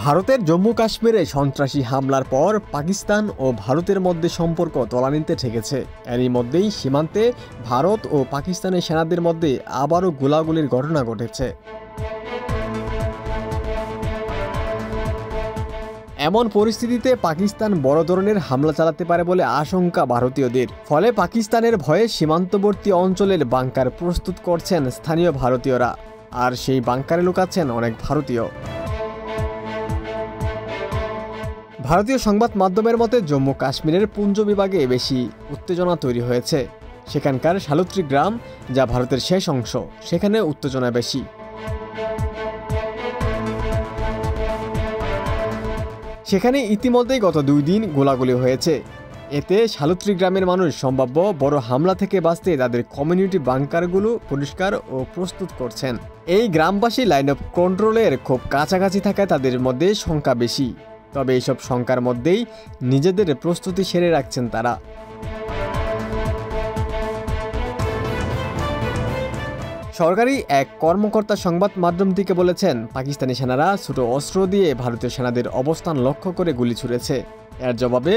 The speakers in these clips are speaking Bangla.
ভারতের জম্মু কাশ্মীরে সন্ত্রাসী হামলার পর পাকিস্তান ও ভারতের মধ্যে সম্পর্ক তলানিতে ঠেকেছে। এরই মধ্যেই সীমান্তে ভারত ও পাকিস্তানের সেনাদের মধ্যে আবারও গোলাগুলির ঘটনা ঘটেছে। এমন পরিস্থিতিতে পাকিস্তান বড় ধরনের হামলা চালাতে পারে বলে আশঙ্কা ভারতীয়দের। ফলে পাকিস্তানের ভয়ে সীমান্তবর্তী অঞ্চলের বাংকার প্রস্তুত করছেন স্থানীয় ভারতীয়রা, আর সেই বাংকারে লুকাচ্ছেন অনেক ভারতীয়। ভারতীয় সংবাদ মাধ্যমের মতে জম্মু কাশ্মীরের পুঞ্জ বিভাগে বেশি উত্তেজনা তৈরি হয়েছে। সেখানকার শালুত্রি গ্রাম, যা ভারতের শেষ অংশ, সেখানে উত্তেজনা বেশি। সেখানে ইতিমধ্যেই গত 2 দিন গোলাগুলি হয়েছে। এতে শালুত্রি গ্রামের মানুষ সম্ভাব্য বড় হামলা থেকে বাঁচতে তাদের কমিউনিটি বাংকারগুলো পরিষ্কার ও প্রস্তুত করছেন। এই গ্রামবাসী লাইন অফ কন্ট্রোলের খুব কাছাকাছি থাকায় তাদের মধ্যে সংখ্যা বেশি। তবে এইসব সংখ্যার মধ্যেই নিজেদের প্রস্তুতি সেরে রাখছেন তারা। সরকারি এক কর্মকর্তা সংবাদ মাধ্যমটিকে বলেছেন, পাকিস্তানি সেনারা ছোট অস্ত্র দিয়ে ভারতীয় সেনাদের অবস্থান লক্ষ্য করে গুলি ছুড়েছে। এর জবাবে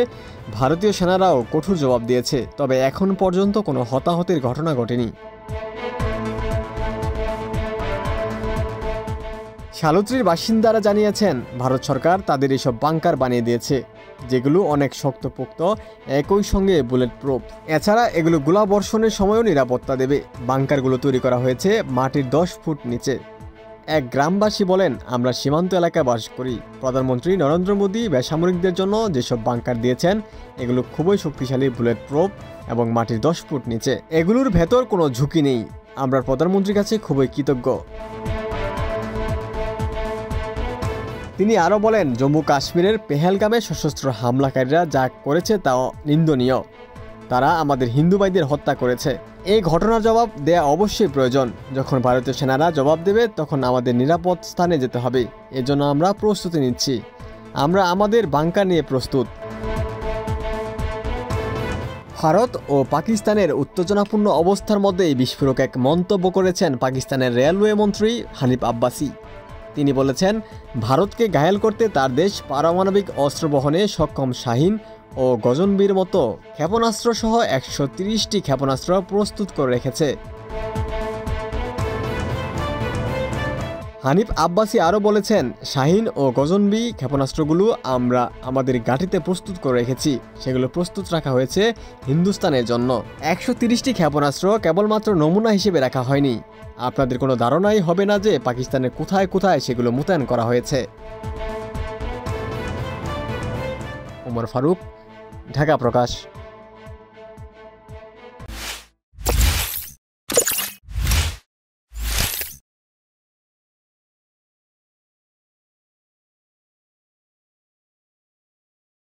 ভারতীয় সেনারাও কঠোর জবাব দিয়েছে। তবে এখন পর্যন্ত কোনো হতাহতের ঘটনা ঘটেনি। শালুত্রির বাসিন্দারা জানিয়েছেন, ভারত সরকার তাদের এসব বাংকার বানিয়ে দিয়েছে, যেগুলো অনেক শক্তপোক্ত, একই সঙ্গে বুলেট প্রুফ। এছাড়া এগুলো গোলাবর্ষণের সময়ও নিরাপত্তা দেবে। বাংকারগুলো তৈরি করা হয়েছে মাটির 10 ফুট নিচে। এক গ্রামবাসী বলেন, আমরা সীমান্ত এলাকায় বাস করি। প্রধানমন্ত্রী নরেন্দ্র মোদী বেসামরিকদের জন্য যেসব বাংকার দিয়েছেন, এগুলো খুবই শক্তিশালী, বুলেট প্রুফ এবং মাটির 10 ফুট নিচে। এগুলোর ভেতর কোনো ঝুঁকি নেই। আমরা প্রধানমন্ত্রীর কাছে খুবই কৃতজ্ঞ। তিনি আরও বলেন, জম্মু কাশ্মীরের পেহেলগামে সশস্ত্র হামলাকারীরা যা করেছে তা নিন্দনীয়। তারা আমাদের হিন্দু ভাইদের হত্যা করেছে। এই ঘটনার জবাব দেয়া অবশ্যই প্রয়োজন। যখন ভারতীয় সেনারা জবাব দেবে, তখন আমাদের নিরাপদ স্থানে যেতে হবে। এজন্য আমরা প্রস্তুতি নিচ্ছি। আমরা আমাদের বাংকার নিয়ে প্রস্তুত। ভারত ও পাকিস্তানের উত্তেজনাপূর্ণ অবস্থার মধ্যেই বিস্ফোরক এক মন্তব্য করেছেন পাকিস্তানের রেলওয়ে মন্ত্রী হানিফ আব্বাসি। তিনি বলেছেন, ভারতকে ঘায়েল করতে তার দেশ পারমাণবিক অস্ত্র বহনে সক্ষম শাহিন ও গজনবীর মতো ক্ষেপণাস্ত্র সহ 130টি ক্ষেপণাস্ত্র প্রস্তুত করে রেখেছে। হানিফ আব্বাসি আরও বলেছেন, শাহিন ও গজনবী ক্ষেপণাস্ত্রগুলো আমরা আমাদের ঘাঁটিতে প্রস্তুত করে রেখেছি। সেগুলো প্রস্তুত রাখা হয়েছে হিন্দুস্তানের জন্য। 130টি ক্ষেপণাস্ত্র কেবলমাত্র নমুনা হিসেবে রাখা হয়নি। আপনাদের কোনো ধারণাই হবে না যে পাকিস্তানের কোথায় কোথায় সেগুলো মোতায়েন করা হয়েছে। ওমর ফারুক, ঢাকা প্রকাশ।